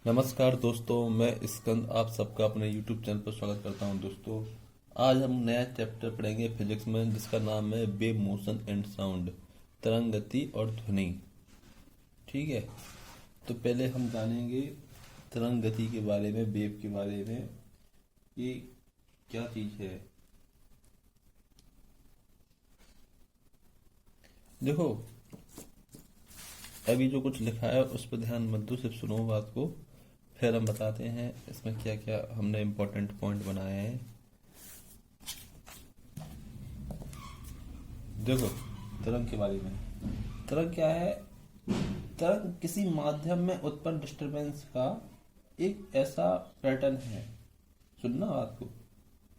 नमस्कार दोस्तों, मैं स्कंद आप सबका अपने YouTube चैनल पर स्वागत करता हूं। दोस्तों, आज हम नया चैप्टर पढ़ेंगे फिजिक्स में, जिसका नाम है वेव मोशन एंड साउंड, तरंग गति और ध्वनि। ठीक है, तो पहले हम जानेंगे तरंग गति के बारे में, वेव के बारे में, ये क्या चीज़ है। देखो, अभी जो कुछ लिखा है उस पर ध्यान मत दो, सिर्फ सुनो बात को, फिर हम बताते हैं इसमें क्या क्या हमने इम्पोर्टेंट पॉइंट बनाए हैं। देखो, तरंग के बारे में, तरंग क्या है? तरंग किसी माध्यम में उत्पन्न डिस्टरबेंस का एक ऐसा पैटर्न है। सुनना बात को,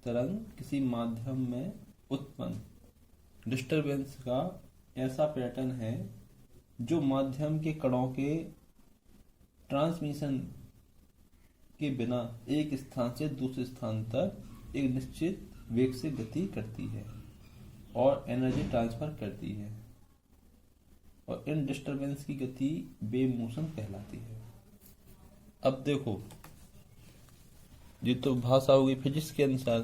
तरंग किसी माध्यम में उत्पन्न डिस्टरबेंस का ऐसा पैटर्न है जो माध्यम के कणों के ट्रांसमिशन के बिना एक स्थान से दूसरे स्थान तक एक निश्चित वेग से गति करती है और एनर्जी ट्रांसफर करती है, और इन डिस्टरबेंस की गति वेव मोशन कहलाती है। अब देखो, ये तो भाषा होगी फिजिक्स के अनुसार।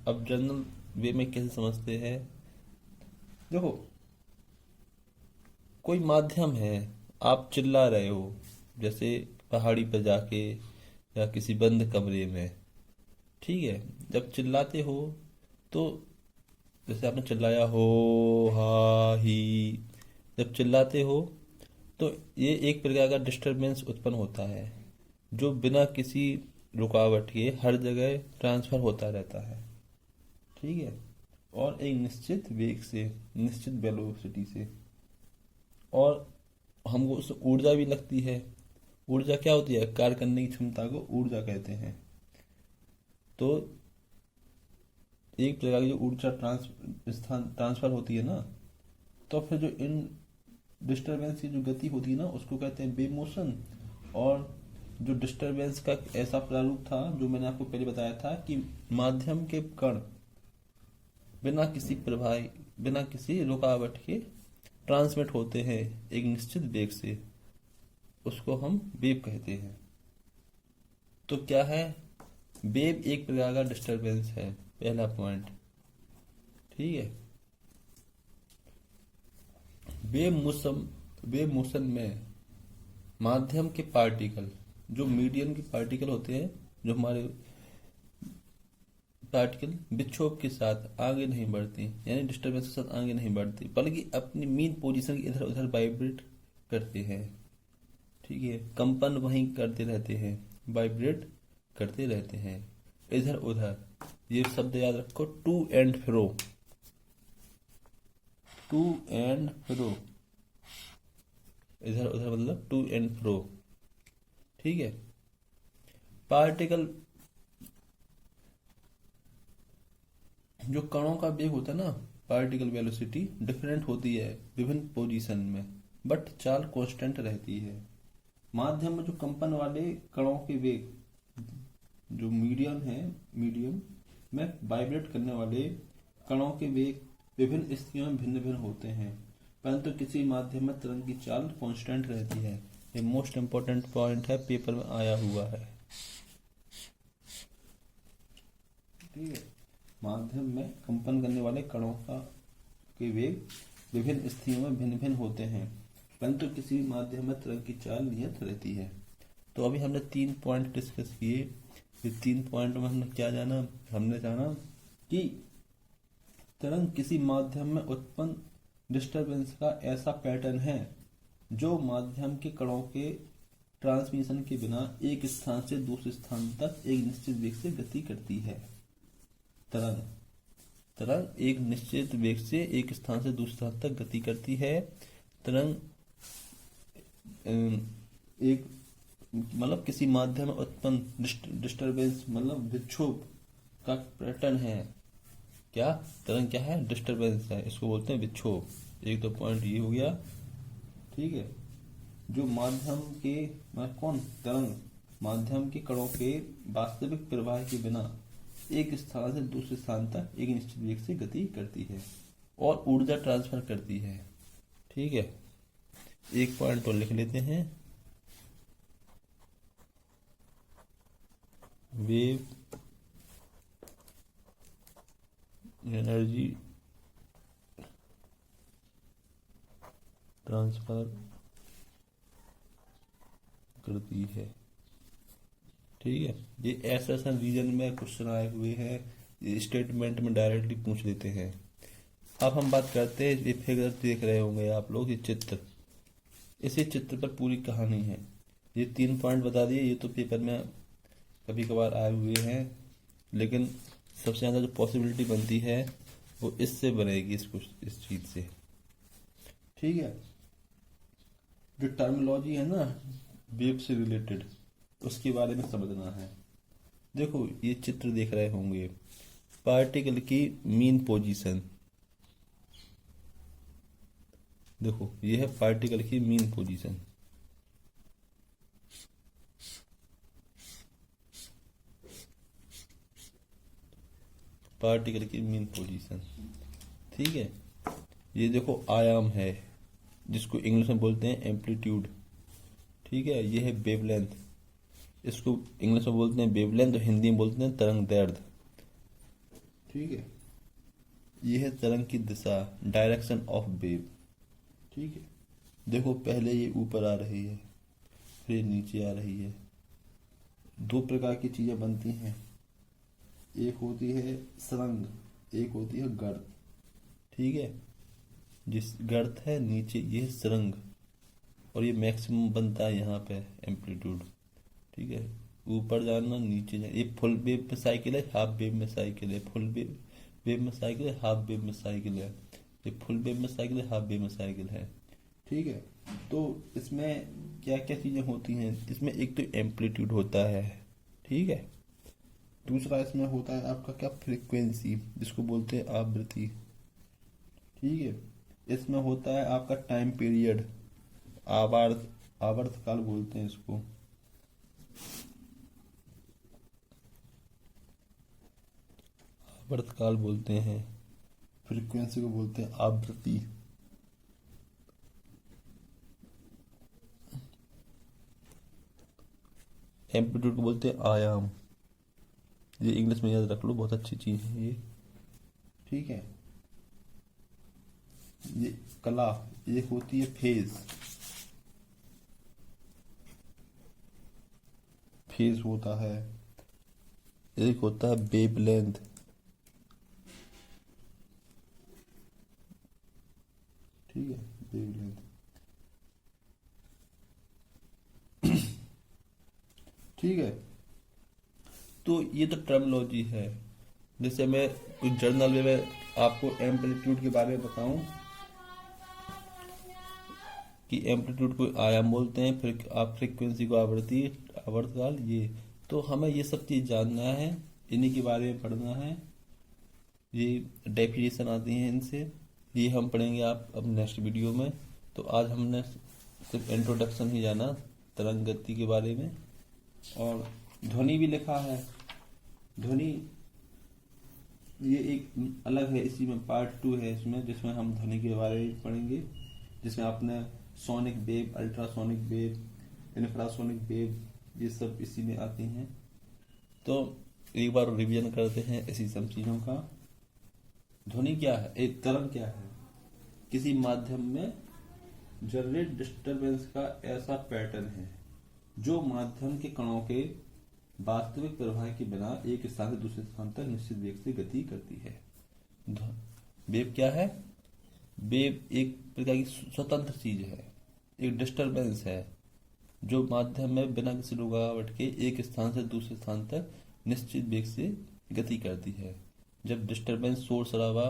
अब जनरल वे में कैसे समझते हैं? देखो, कोई माध्यम है, आप चिल्ला रहे हो, जैसे पहाड़ी पर जाके या किसी बंद कमरे में। ठीक है, जब चिल्लाते हो तो जैसे आपने चिल्लाया हो, हा ही, जब चिल्लाते हो तो ये एक प्रकार का डिस्टरबेंस उत्पन्न होता है जो बिना किसी रुकावट के हर जगह ट्रांसफर होता रहता है। ठीक है, और एक निश्चित वेग से, निश्चित वेलोसिटी से, और हमको उससे ऊर्जा भी लगती है। ऊर्जा क्या होती है? कार्य करने की क्षमता को ऊर्जा कहते हैं। तो एक प्रकार की जो ऊर्जा ट्रांसफर होती है ना, तो फिर जो इन डिस्टरबेंस की जो गति होती है ना, उसको कहते हैं वेव मोशन। और जो डिस्टरबेंस का ऐसा प्रारूप था जो मैंने आपको पहले बताया था कि माध्यम के कण बिना किसी प्रभाव, बिना किसी रुकावट के ट्रांसमिट होते हैं एक निश्चित वेग से, उसको हम वेव कहते हैं। तो क्या है? वेव एक प्रकार का डिस्टरबेंस है, पहला पॉइंट। ठीक है, वेव मोशन में माध्यम के पार्टिकल, जो मीडियम के पार्टिकल होते हैं, जो हमारे पार्टिकल विक्षोभ के साथ आगे नहीं बढ़ती, यानी डिस्टरबेंस के साथ आगे नहीं बढ़ती, बल्कि अपनी मीन पोजीशन इधर उधर वाइब्रेट करते हैं। ठीक है, कंपन वहीं करते रहते हैं, वाइब्रेट करते रहते हैं इधर उधर। ये शब्द याद रखो, to and fro, to and fro, इधर उधर मतलब टू एंड फ्रो। ठीक है, पार्टिकल, जो कणों का वेग होता है ना, पार्टिकल वेलोसिटी डिफरेंट होती है विभिन्न पोजीशन में, बट चाल कांस्टेंट रहती है। माध्यम में जो कंपन वाले कणों के वेग, जो मीडियम में वाइब्रेट करने वाले कणों के वेग विभिन्न स्थितियों में भिन्न भिन्न होते हैं, परंतु किसी माध्यम में तरंग की चाल कांस्टेंट रहती है। ये मोस्ट इंपॉर्टेंट पॉइंट है, पेपर में आया हुआ है। ठीक है, माध्यम में कंपन करने वाले कणों के वेग विभिन्न स्थितियों में भिन्न भिन्न होते हैं, परंतु किसी माध्यम में तरंग की चाल नियत रहती है। तो अभी हमने 3 पॉइंट डिस्कस किए। ये 3 पॉइंट में हमने क्या जाना? हमने जाना कि तरंग किसी माध्यम में उत्पन्न डिस्टरबेंस का ऐसा पैटर्न है जो माध्यम के कणों के ट्रांसमिशन के बिना एक स्थान से दूसरे स्थान तक एक निश्चित वेग से गति करती है। तरंग एक निश्चित वेग से एक स्थान से दूसरे स्थान तक गति करती है। तरंग एक मतलब किसी माध्यम में उत्पन्न डिस्टरबेंस मतलब विक्षोभ का पैटर्न है। क्या तरंग क्या है? डिस्टरबेंस है, इसको बोलते हैं विक्षोभ। एक दो पॉइंट ये हो गया। ठीक है, जो माध्यम के तरंग माध्यम के कणों के वास्तविक प्रवाह के बिना एक स्थान से दूसरे स्थान तक एक निश्चित वेग से गति करती है और ऊर्जा ट्रांसफर करती है। ठीक है, एक पॉइंट तो लिख लेते हैं। वेव एनर्जी ट्रांसफर करती है। ठीक है, ये ऐसा रीजन में क्वेश्चन आए हुए हैं, ये स्टेटमेंट में डायरेक्टली पूछ लेते हैं। अब हम बात करते हैं, ये फिगर देख रहे होंगे आप लोग, ये चित्र, इसी चित्र पर पूरी कहानी है। ये 3 पॉइंट बता दिए, ये तो पेपर में कभी कभार आए हुए हैं, लेकिन सबसे ज़्यादा जो पॉसिबिलिटी बनती है वो इससे बनेगी, इस चीज़ से। ठीक है, जो टर्मिनोलॉजी है ना वेव से रिलेटेड, उसके बारे में समझना है। देखो ये चित्र देख रहे होंगे, पार्टिकल की मीन पोजीशन, देखो ये है पार्टिकल की मीन पोजीशन। पार्टिकल की मीन पोजीशन, ठीक है। ये देखो आयाम है, जिसको इंग्लिश में बोलते हैं एम्पलीट्यूड। ठीक है, ये है वेवलेंथ, इसको इंग्लिश में बोलते हैं वेवलेंथ और हिंदी में बोलते हैं तरंग दैर्ध्य। ठीक है, ये है तरंग की दिशा, डायरेक्शन ऑफ वेव। ठीक है, देखो पहले ये ऊपर आ रही है, फिर नीचे आ रही है। 2 प्रकार की चीजें बनती हैं, एक होती है सुरंग, एक होती है गर्त। ठीक है, जिस गर्त है नीचे, ये है सुरंग, और ये मैक्सिमम बनता है यहाँ पे एम्पलीट्यूड। ठीक है, ऊपर जाना नीचे जाना, ये फुल वेव में साइकिल है, हाफ वेव में साइकिल है, फुल वेव में साइकिल है, हाफ वेव में साइकिल है, ये फुल वेव में साइकिल है, हाफ वेव में साइकिल है। ठीक है, तो इसमें क्या क्या चीजें होती हैं, इसमें एक तो एम्पलीट्यूड होता है। ठीक है, दूसरा इसमें होता है आपका क्या, फ्रीक्वेंसी, जिसको बोलते हैं आवृत्ति। ठीक है, इसमें होता है आपका टाइम पीरियड, आवर्तकाल बोलते हैं इसको। आवर्तकाल बोलते हैं, फ्रीक्वेंसी को बोलते हैं आवृत्ति। एम्पलीट्यूड को बोलते हैं आयाम। ये इंग्लिश में याद रख लो, बहुत अच्छी चीज है ये। ठीक है, ये कला, ये होती है फेज होता है, एक होता है वेवलेंथ। ठीक है, वेवलेंथ। ठीक है, तो ये तो टर्मिनोलॉजी है। जैसे मैं कुछ जर्नल में मैं आपको एम्पलीट्यूड के बारे में बताऊं कि एम्पलीट्यूड को आयाम बोलते हैं, फिर आप फ्रीक्वेंसी को आवृत्ति, आवर्तकाल, ये तो हमें ये सब चीज जानना है, इन्हीं के बारे में पढ़ना है। ये डेफिनेशन आती हैं इनसे, ये हम पढ़ेंगे आप अब नेक्स्ट वीडियो में। तो आज हमने सिर्फ इंट्रोडक्शन ही जाना तरंग गति के बारे में, और ध्वनि भी लिखा है। ध्वनि ये एक अलग है, इसी में पार्ट 2 है इसमें, जिसमें हम ध्वनि के बारे में पढ़ेंगे, जिसमें आपने sonic wave, ultrasonic wave, infrasonic wave, ये सब इसी में आती हैं। तो एक बार रिवीजन करते हैं इसी सब चीजों का। ध्वनि क्या है, एक तरंग क्या है, किसी माध्यम में जनरेट डिस्टरबेंस का ऐसा पैटर्न है जो माध्यम के कणों के वास्तविक प्रवाह के बिना एक स्थान से दूसरे स्थान तक निश्चित वेग से गति करती है। वेव क्या है, वेव एक प्रकार की स्वतंत्र चीज है, एक डिस्टरबेंस है जो माध्यम में बिना किसी रुकावट के एक स्थान से दूसरे स्थान तक निश्चित वेग से गति करती है। जब डिस्टरबेंस शोर शराबा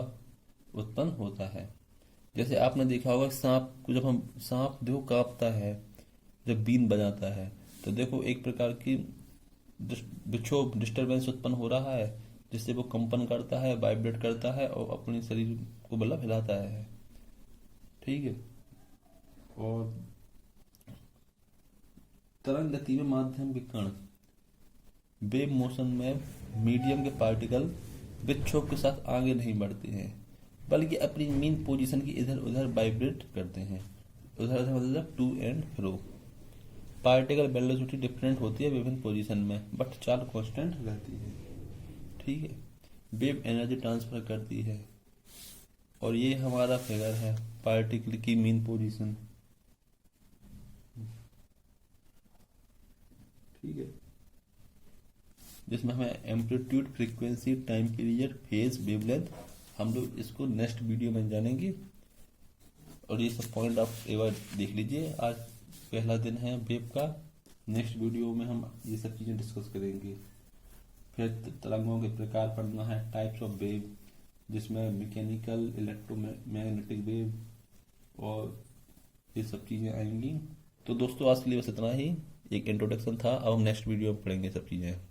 उत्पन्न होता है, जैसे आपने देखा होगा सांप को, जब हम सांप देखो कांपता है जब बीन बजाता है, तो देखो एक प्रकार की विक्षोभ, डिस्टरबेंस उत्पन्न हो रहा है, जिससे वो कंपन करता है, वाइब्रेट करता है और अपने शरीर को मतलब हिलाता है। ठीक है, और तरंग गति में माध्यम के कण वेव मोशन में मीडियम के पार्टिकल विक्षोभ के साथ आगे नहीं बढ़ते हैं, बल्कि अपनी मीन पोजीशन की इधर उधर वाइब्रेट करते हैं। उधर उधर मतलब to and fro. Particle velocity different होती है विभिन्न पोजीशन में, बट चाल कांस्टेंट रहती है। ठीक है, वेव एनर्जी ट्रांसफर करती है, और ये हमारा फिगर है पार्टिकल की मीन पोजीशन। ठीक है, जिसमें हमें amplitude, frequency, time period, phase, wavelength, हम लोग इसको नेक्स्ट वीडियो में जानेंगे। और ये सब पॉइंट आप एक बार देख लीजिए। आज पहला दिन है वेव का, नेक्स्ट वीडियो में हम ये सब चीज़ें डिस्कस करेंगे। फिर तरंगों के प्रकार पढ़ना है, टाइप्स ऑफ वेव, जिसमें मैकेनिकल, इलेक्ट्रोमैग्नेटिक वेव और ये सब चीज़ें आएंगी। तो दोस्तों आज के लिए बस इतना ही, एक इंट्रोडक्शन था। अब हम नेक्स्ट वीडियो में पढ़ेंगे सब चीज़ें।